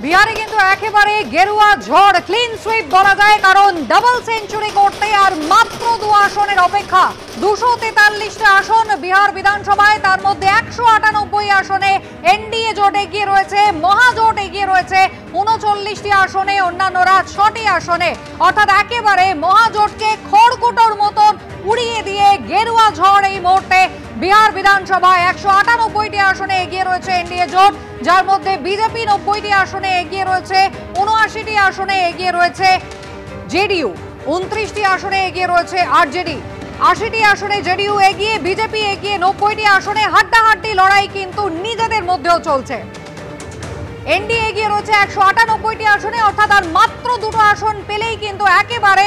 বিহারে কিন্তু একেবারে গেরুয়া ঝড়, ক্লিন সুইপ বলা যায়, কারণ ডাবল সেঞ্চুরি করতে আর মাত্র 2 আসনের অপেক্ষা। 243টা আসন বিহার বিধানসভায়, তার মধ্যে 198 আসনে এনডিএ জোট এগিয়ে রয়েছে, মহাজোট এগিয়ে রয়েছে 39টি আসনে, অন্যান্যরা 6টি আসনে। অর্থাৎ একেবারে মহাজোটকে খড়কুটোর মতন উড়িয়ে দিয়ে গেরুয়া ঝড় এই মুহূর্তে বিহার বিধানসভায় 198টি আসনে এগিয়ে রয়েছে এনডিএ জোট, যার মধ্যে বিজেপি 90টি আসনে এগিয়ে রয়েছে, 79টি আসনে এগিয়ে রয়েছে জেডিইউ, 29টি আসনে এগিয়ে রয়েছে আরজেডি, 80টি আসনে জেডিইউ এগিয়ে, বিজেপি এগিয়ে, 90টি আসনে হাড্ডাহাড্ডি লড়াই কিন্তু নিজেদের মধ্যেও চলছে। এনডিএ এগিয়ে রয়েছে 198টি আসনে, অর্থাৎ আর মাত্র 2টো আসন পেলেই কিন্তু একেবারে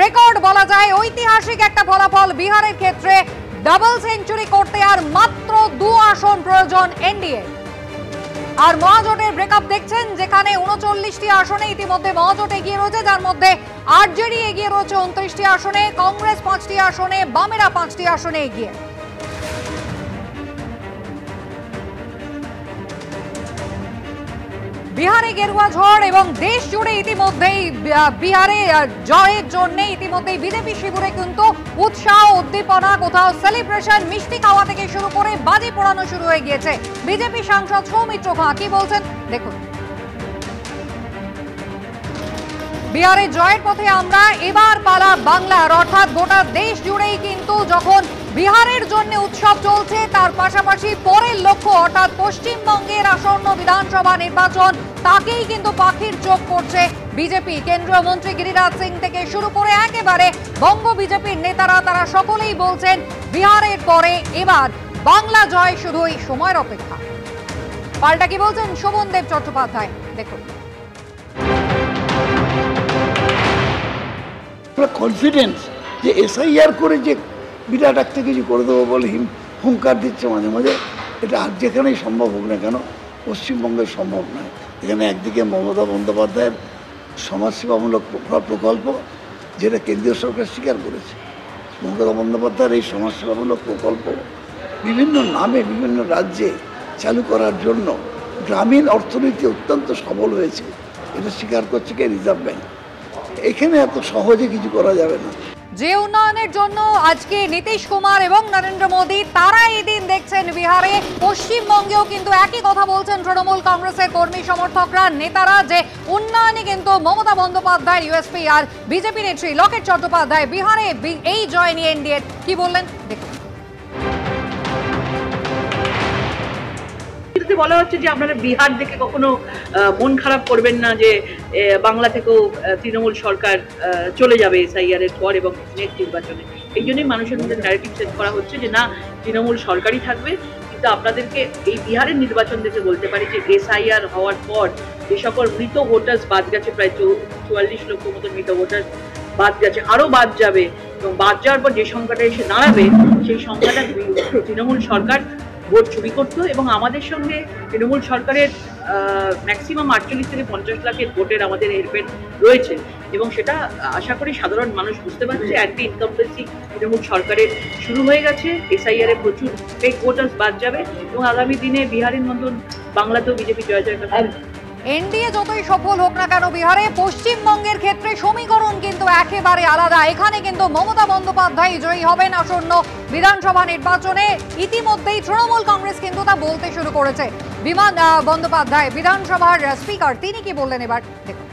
রেকর্ড বলা যায়, ঐতিহাসিক একটা ফলাফল বিহারের ক্ষেত্রে। ডাবল সেঞ্চুরি করতে আর মাত্র 2 আসন প্রয়োজন এনডিএ। আর মহাজোটের ব্রেকআপ দেখছেন, যেখানে 39টি আসনে ইতিমধ্যে মহাজোট এগিয়ে রয়েছে, যার মধ্যে আরজেডি এগিয়ে রয়েছে 29টি আসনে, কংগ্রেস 5টি আসনে, বামেরা 5টি আসনে এগিয়ে। বিহারে গেরুয়া ঝড় এবং দেশ জুড়ে ইতিমধ্যেই বিহারে জয়ের জন্য ইতিমধ্যেই বিজেপি শিবিরে কিন্তু উৎসাহ, উদ্দীপনা, কোথাও সেলিব্রেশন, মিষ্টি খাওয়া থেকে শুরু করে বাজি পোড়ানো শুরু হয়ে গিয়েছে। বিজেপি সাংসদ সৌমিত্র খাঁ কি বলছেন দেখুন। বিহারের জয়ের পথে আমরা, এবার পালা বাংলার, অর্থাৎ গোটা দেশ জুড়েই কিন্তু যখন বিহারের জন্য উৎসব চলছে, তার পাশাপাশি পরের লক্ষ্য অর্থাৎ পশ্চিমবঙ্গের আসন্ন বিধানসভা নির্বাচন, তাকেই কিন্তু পাখির চোখ করছে বিজেপি। কেন্দ্রীয় মন্ত্রী গিরিরাজ সিং থেকে শুরু করে একেবারে বঙ্গ বিজেপির নেতারা, তারা সকলেই বলছেন বিহারের পরে এবার বাংলা জয় শুধুই সময়ের অপেক্ষা। পাল্টা কি বলছেন শোভনদেব চট্টোপাধ্যায় দেখুন। কনফিডেন্স যে এসআইআর করে যে বিরাট একটা কিছু করে দেবো বলে হুঙ্কার দিচ্ছে মাঝে মাঝে, এটা আর যেখানেই সম্ভব হোক না কেন পশ্চিমবঙ্গে সম্ভব নয়। এখানে একদিকে মমতা বন্দ্যোপাধ্যায়ের সমাজসেবামূলক প্রকল্প, যেটা কেন্দ্রীয় সরকার স্বীকার করেছে, মমতা বন্দ্যোপাধ্যায়ের এই সমাজসেবামূলক প্রকল্প বিভিন্ন নামে বিভিন্ন রাজ্যে চালু করার জন্য গ্রামীণ অর্থনীতি অত্যন্ত সবল হয়েছে, এটা স্বীকার করছে কে? Reserve bank. এখানে এত সহজে কিছু করা যাবে না। যে উন্নয়নের জন্য আজকে নীতিশ কুমার এবং নরেন্দ্র মোদী তারা এদিন দেখছেন বিহারে, পশ্চিমবঙ্গেও কিন্তু একই কথা বলছেন তৃণমূল কংগ্রেসের কর্মী সমর্থকরা, নেতারা, যে উন্নয়নে কিন্তু মমতা বন্দ্যোপাধ্যায় ইউএসপি আর বিজেপি নেত্রী লকেট চট্টোপাধ্যায় বিহারে এই জয় নিয়ে এনডিএ কি বললেন দেখুন। বলা হচ্ছে যে আপনারা বিহার দেখে কখনো মন খারাপ করবেন না, যে বাংলা থেকেও তৃণমূল সরকার চলে যাবে এসআইআর এর পর এবং নেক্সট নির্বাচনে। এই জন্যই মানুষের মধ্যে ন্যারেটিভ সেট করা হচ্ছে যে না, তৃণমূল সরকারই থাকবে। কিন্তু আপনাদেরকে এই বিহারের নির্বাচন দেখে বলতে পারি যে এসআইআর হওয়ার পর যে সকল মৃত ভোটার্স বাদ গেছে, প্রায় 44 লক্ষ মতো মৃত ভোটার্স বাদ গেছে, আরও বাদ যাবে, এবং বাদ যাওয়ার পর যে সংখ্যাটা এসে দাঁড়াবে সেই সংখ্যাটা তৃণমূল সরকার ভোট চুরি করতো। এবং আমাদের সঙ্গে তৃণমূল সরকারের ম্যাক্সিমাম 48 থেকে 50 লাখের ভোটের আমাদের হেরফের রয়েছে, এবং সেটা আশা করি সাধারণ মানুষ বুঝতে পারছে। অ্যান্টি ইনকামপেন্সি তৃণমূল সরকারের শুরু হয়ে গেছে, এসআইআর এ প্রচুর ফেক ভোটার্স বাদ যাবে, এবং আগামী দিনে বিহারের মতন বাংলাতেও বিজেপি জয় জয়কার। এনডিএ যতই সফল হোক না কেন বিহারে, পশ্চিমবঙ্গের ক্ষেত্রে সমীকরণ কিন্তু একেবারে আলাদা। এখানে কিন্তু মমতা বন্দ্যোপাধ্যায় জয়ী হবেন আসন্ন বিধানসভা নির্বাচনে। ইতিমধ্যেই তৃণমূল কংগ্রেস কিন্তু তা বলতে শুরু করেছে। বিমান বন্দ্যোপাধ্যায় বিধানসভার স্পিকার, তিনি কি বললেন এবার দেখুন।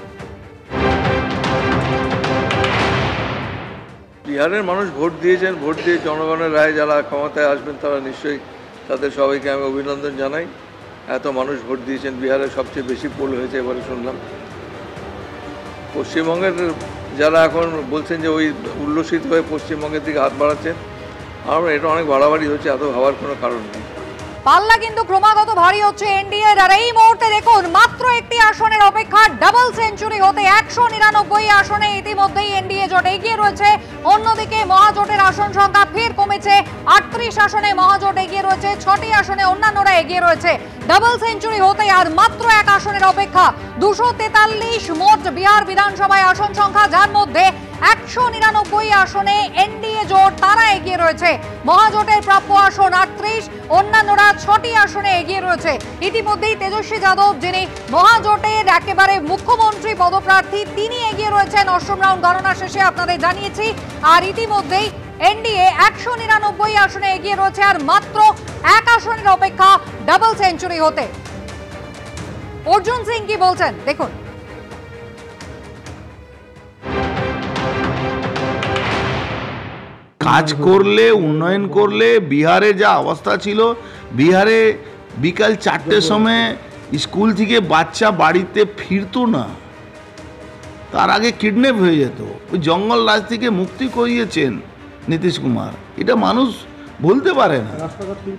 বিহারের মানুষ ভোট দিয়েছেন, ভোট দিয়ে জনগণের রায় যারা ক্ষমতায় আসবেন তারা নিশ্চয়ই, তাদের সবাইকে আমি অভিনন্দন জানাই। এত মানুষ ভোট দিয়েছেন, বিহারে সবচেয়ে বেশি পোল হয়েছে এবারে শুনলাম। পশ্চিমবঙ্গের যারা এখন বলছেন যে ওই উল্লসিত হয়ে পশ্চিমবঙ্গের দিকে হাত বাড়াচ্ছেন, আমরা এটা অনেক বাড়াবাড়ি হচ্ছে, এত ভাবার কোনো কারণ নেই। পাল্লা কিন্তু ক্রমাগত ভারী হচ্ছে এনডিএ, আর এই মুহূর্তে দেখুন মাত্র একটি আসনের অপেক্ষা ডাবল সেঞ্চুরি হতে। 199 আসনে ইতিমধ্যেই এনডিএ জোট এগিয়ে রয়েছে। অন্যদিকে মহাজোটের আসন সংখ্যা ফের কমেছে, 38 আসনে মহাজোট এগিয়ে রয়েছে, 6টি আসনে অন্যান্যরা এগিয়ে রয়েছে। ডাবল সেঞ্চুরি হতে আর মাত্র 1 আসনের অপেক্ষা। 243 মোট বিহার বিধানসভায় আসন সংখ্যা, যার মধ্যে 199 আসনে এনডিএ জোট তারা এগিয়ে রয়েছে। মহাজোটের প্রাপ্য আসন 38, অন্যান্যরা 6টি আসনে এগিয়ে রয়েছে। ইতিমধ্যেই তেজস্বী যাদব, যিনি মহাজোটের একেবারে মুখ্যমন্ত্রী পদপ্রার্থী, তিনি এগিয়ে রয়েছেন অষ্টম রাউন্ড গণনা শেষে, আপনাদের জানিয়েছি। আর ইতিমধ্যেই এনডিএ 199 আসনে এগিয়ে রয়েছে, আর মাত্র 1 আসনের অপেক্ষা ডাবল সেঞ্চুরি হতে। অর্জুন সিং কি বলছেন দেখুন। কাজ করলে, উন্নয়ন করলে, বিহারে যা অবস্থা ছিল, বিহারে বিকাল 4টের সময় স্কুল থেকে বাচ্চা বাড়িতে ফিরতো না, তার আগে কিডন্যাপ হয়ে যেত। ওই জঙ্গল রাজ থেকে মুক্তি করিয়েছেন নীতিশ কুমার, এটা মানুষ বলতে পারে না।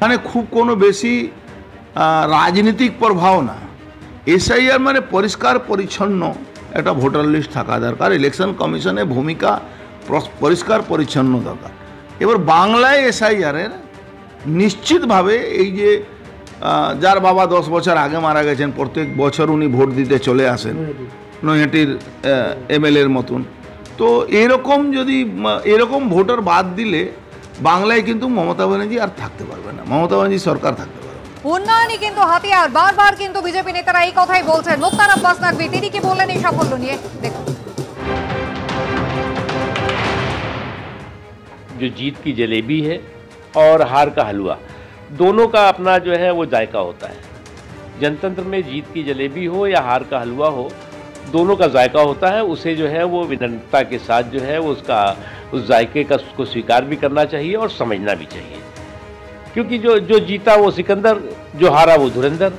মানে খুব কোনো বেশি রাজনীতিক প্রভাব না। এসআইআর মানে পরিষ্কার পরিচ্ছন্ন একটা ভোটার লিস্ট থাকা দরকার, ইলেকশন কমিশনের ভূমিকা পরিষ্কার পরিচ্ছন্ন দরকার। এবার বাংলায় এসআইআরের নিশ্চিতভাবে এই যে যার বাবা 10 বছর আগে মারা গেছেন, প্রত্যেক বছর উনি ভোট দিতে চলে আসেন নৈহাটির এমএলএর মতন, তো এরকম যদি এরকম ভোটার বাদ দিলে বাংলায় কিন্তু মমতা ব্যানার্জি আর থাকতে পারবে না, মমতা ব্যানার্জি সরকার থাকতে পারবে। উন্নয়নই কিন্তু হাতিয়ার, বারবার কিন্তু বিজেপি নেতারা এই কথাই বলছেন। মুক্তার আব্বাস নাকভি তিনি কি বললেন এই সাফল্য নিয়ে দেখুন। जो जीत की जलेबी है और हार का हलवा, दोनों का अपना जो है वो जायका होता है। जनतंत्र में जीत की जलेबी हो या हार का हलवा हो, दोनों का जायका होता है। उसे जो है वो विनम्रता के साथ जो है वो उसका उस जायके का उसको स्वीकार भी करना चाहिए और समझना भी चाहिए, क्योंकि जो जीता वो सिकंदर, जो हारा वो धुरंधर।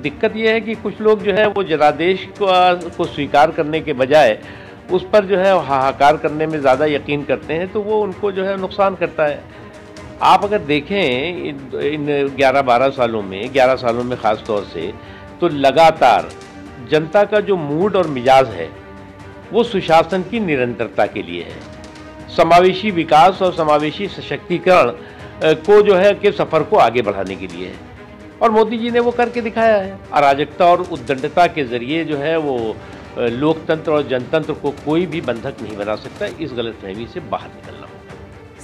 दिक्कत ये है कि कुछ लोग जो है वो जनादेश को स्वीकार करने के बजाय उस पर जो है हाहाकार करने में ज़्यादा यकीन करते हैं, तो वो उनको जो है नुकसान करता है। आप अगर देखें इन 11-12 सालों में, 11 सालों में ख़ास तौर से, तो लगातार जनता का जो मूड और मिजाज है वो सुशासन की निरंतरता के लिए है, समावेशी विकास और समावेशी सशक्तिकरण को जो है के सफ़र को आगे बढ़ाने के लिए है। और मोदी जी ने वो करके दिखाया है। अराजकता और उद्दंडता के ज़रिए जो है वो लोकतंत्र और जनतंत्र को कोई भी बंधक नहीं बना सकता। इस गलतफहमी से बाहर निकलना होगा।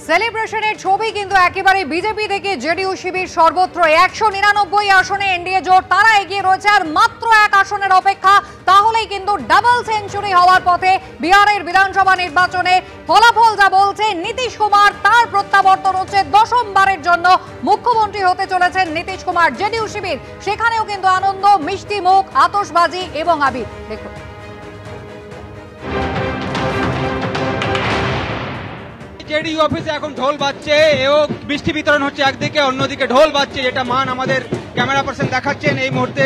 সেলিব্রেশনের ছবি কিন্তু একেবারে বিজেপি থেকে জেডিইউ শিবির সর্বত্র। 199 আসনে এনডিএ জোট তারা এগিয়ে রয়েছে, আর মাত্র 1 আসনের অপেক্ষা, তাহলেই কিন্তু ডাবল সেঞ্চুরি হওয়ার পথে বিহারের বিধানসভা নির্বাচনে। ফলাফল যা বলছে, নীতিশ কুমার তার প্রত্যাবর্তন হচ্ছে, 10মবারের জন্য মুখ্যমন্ত্রী হতে চলেছেন নীতিশ কুমার। জেডিইউ শিবির সেখানেও কিন্তু আনন্দ, মিষ্টি মুখ, আতশবাজি এবং আবির দেখুন। জেডিইউ অফিসে এখন ঢোল বাজছে এবং মিষ্টি বিতরণ হচ্ছে একদিকে, অন্যদিকে ঢোল বাজছে, যেটা মান আমাদের ক্যামেরা পার্সন দেখাচ্ছেন। এই মুহূর্তে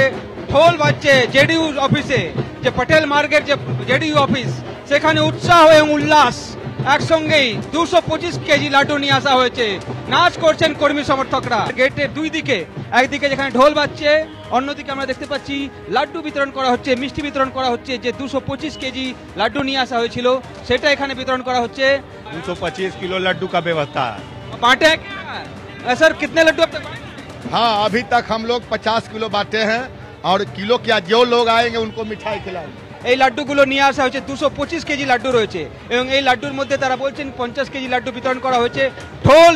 ঢোল বাজছে জেডিইউ অফিসে, যে পটেল মার্গের যে জেডিইউ অফিস, সেখানে উৎসাহ এবং উল্লাস একসঙ্গেই। 225 কেজি লাড্ডু নিয়ে আসা হয়েছে, নাচ করছেন কর্মী সমর্থকরা গেটের দুই দিকে। একদিকে যেখানে ঢোল বাজছে, অন্যদিকে আমরা দেখতে পাচ্ছি লাড্ডু বিতরণ করা হচ্ছে, মিষ্টি বিতরণ করা হচ্ছে। যে 225 কেজি লাড্ডু নিয়ে আসা হয়েছিল সেটা এখানে বিতরণ করা হচ্ছে। 225 किलो लड्डू का व्यवस्था है। बांटे सर, कितने लड्डू अब तक? हाँ, अभी तक हम लोग 50 किलो बांटे हैं, और किलो क्या, जो लोग आएंगे उनको मिठाई खिलाएंगे। এই লাড্ডুগুলো নিয়ে আসা হয়েছে, 225 কেজি লাড্ডু রয়েছে, এবং এই লাড্ডুর মধ্যে তারা বলছেন 50 কেজি লাড্ডু বিতরণ করা হয়েছে। ঢোল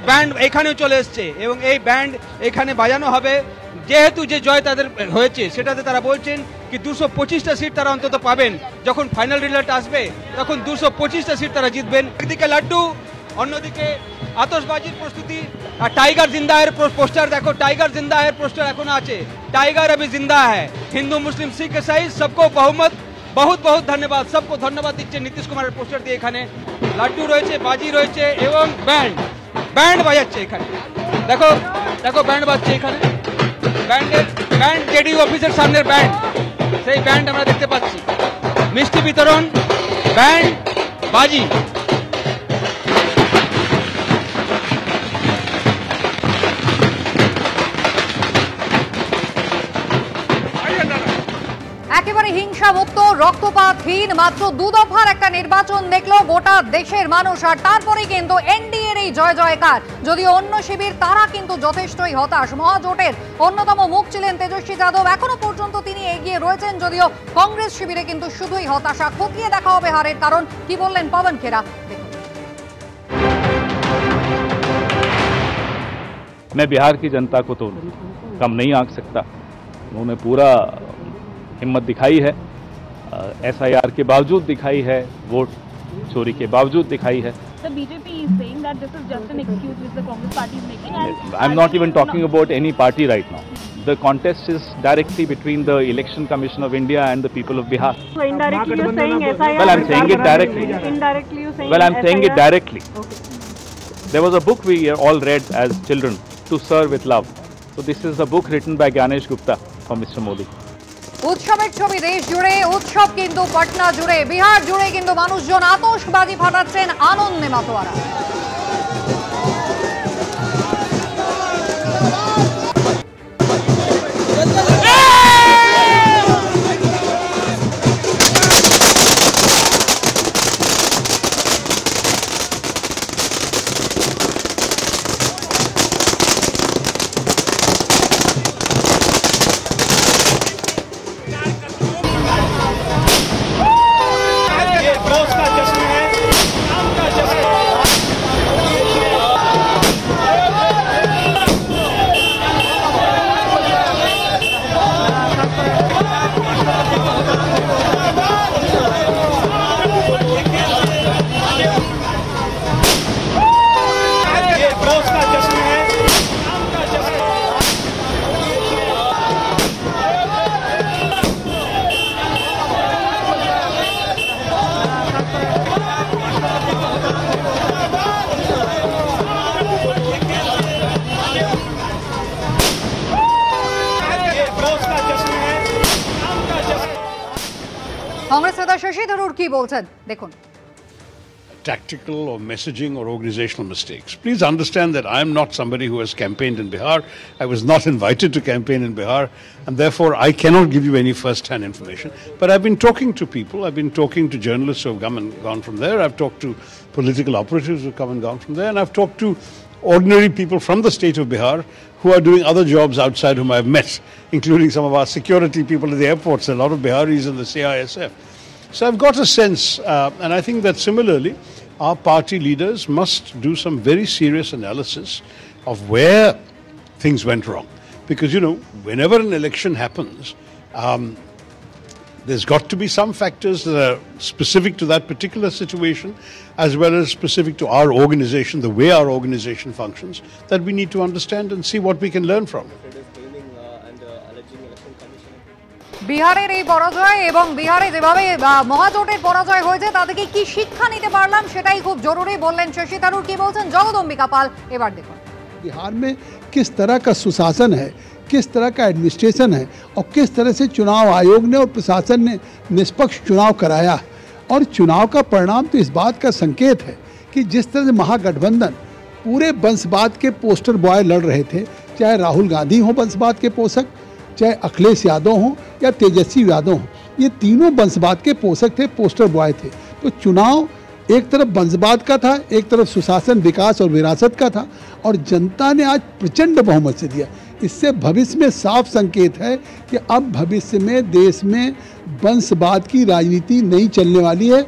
ব্যান্ড এখানেও চলে এসছে, এবং এই ব্যান্ড এখানে বাজানো হবে। যেহেতু যে জয় তাদের হয়েছে, সেটাতে তারা বলছেন কি 225টা সিট তারা অন্তত পাবেন। যখন ফাইনাল রেজাল্ট আসবে তখন 225টা সিট তারা জিতবেন। একদিকে লাড্ডু, অন্যদিকে আতশবাজির প্রস্তুতি। আর টাইগার জিন্দা এর পোস্টার দেখো, টাইগার জিন্দা এর পোস্টার এখনো আছে। টাইগার अभी जिंदा है। হিন্দু মুসলিম শিখ ইসাই সবকো বহুমত। বহুত বহুত ধন্যবাদ, সবকো ধন্যবাদ দিচ্ছে নীতিশ কুমারের পোস্টার দিয়ে। এখানে লাড্ডু রয়েছে, বাজি রয়েছে, এবং ব্যান্ড বাজাচ্ছে এখানে। দেখো দেখো ব্যান্ড বাজছে এখানে। ব্যান্ড জেডিইউ অফিসের সামনের ব্যান্ড, সেই ব্যান্ড আমরা দেখতে পাচ্ছি। মিষ্টি বিতরণ, ব্যান্ড, বাজি। একেবারে হিংসামুক্ত, রক্তপাতহীন মাত্র 2 দফার একটা নির্বাচন দেখলো গোটা দেশের মানুষ। আর তারপরে কিন্তু এনডিএর এই জয় জয়কার। যদিও অন্য শিবির তারা কিন্তু যথেষ্টই হতাশ। মহাজোটের অন্যতম মুখ ছিলেন তেজস্বী যাদব, এখনো পর্যন্ত তিনি এগিয়ে রয়েছেন, যদিও কংগ্রেস শিবিরে কিন্তু শুধুই হতাশা। খতিয়ে দেখা হবে হারের কারণ। কি বললেন পবন খেরা, দেখুন। मैं बिहार की जनता को तो कम नहीं आंक सकता। उन्होंने पूरा हिम्मत दिखाई है, SIR के बावजूद दिखाई है, वोट चोरी के बावजूद दिखाई है। The BJP is saying that this is just an excuse which the Congress party is making. I'm not even talking about any party right now. The contest is directly between the Election Commission of India and the people of Bihar. So indirectly you're saying SIR. Well, I'm saying it directly. Indirectly you're saying. Well, I'm saying it directly. Okay. There was a book we all read as children, To Serve with Love. So this is a book written by Ganesh Gupta for Mr. Modi. উৎসবের ছবি দেশ জুড়ে, উৎসব কিন্তু পাটনা জুড়ে, বিহার জুড়ে কিন্তু মানুষজন আতশবাজি ফাটাচ্ছেন, আনন্দে মাতোয়ারা। कांग्रेस नेता शशि थरूर की बोलছেন, দেখুন। Tactical or messaging or organizational mistakes. Please understand that I am not somebody who has campaigned in Bihar. I was not invited to campaign in Bihar, and therefore I cannot give you any first-hand information. But I've been talking to people. I've been talking to journalists who have come and gone from there. I've talked to political operatives who have come and gone from there, and I've talked to ordinary people from the state of Bihar who are doing other jobs outside whom I've met, including some of our security people at the airports, a lot of Biharis in the CISF. So I've got a sense, and I think that similarly, our party leaders must do some very serious analysis of where things went wrong. Because, you know, whenever an election happens, there's got to be some factors that are specific to that particular situation, as well as specific to our organization, the way our organization functions, that we need to understand and see what we can learn from. বিহারের এই পরাজয় এবং বিহারে যেভাবে মহাজোটের পরাজয় হয়েছে তা থেকে কি শিক্ষা নিতে পারলাম সেটাই খুব জরুরি, বললেন শশী থারুর। কি বলছেন জগদম্बिका পাল, এবার দেখুন। बिहार में किस तरह का सुशासन है, किस तरह का एडमिनिस्ट्रेशन है और किस तरह से चुनाव आयोग ने और प्रशासन ने निष्पक्ष चुनाव कराया। और चुनाव का परिणाम तो इस बात का संकेत है कि जिस तरह से महागठबंधन पूरे वंशवाद के पोस्टर बॉय लड़ रहे थे, चाहे राहुल गांधी हों वंशवाद के पोषक, चाहे अखिलेश यादव हों या तेजस्वी यादव हों, ये तीनों वंशवाद के पोषक थे, पोस्टर बॉय थे। तो चुनाव एक तरफ वंशवाद का था, एक तरफ सुशासन, विकास और विरासत का था, और जनता ने आज प्रचंड बहुमत से दिया। इससे भविष्य में साफ संकेत है कि अब भविष्य में देश में वंशवाद की राजनीति नहीं चलने वाली है।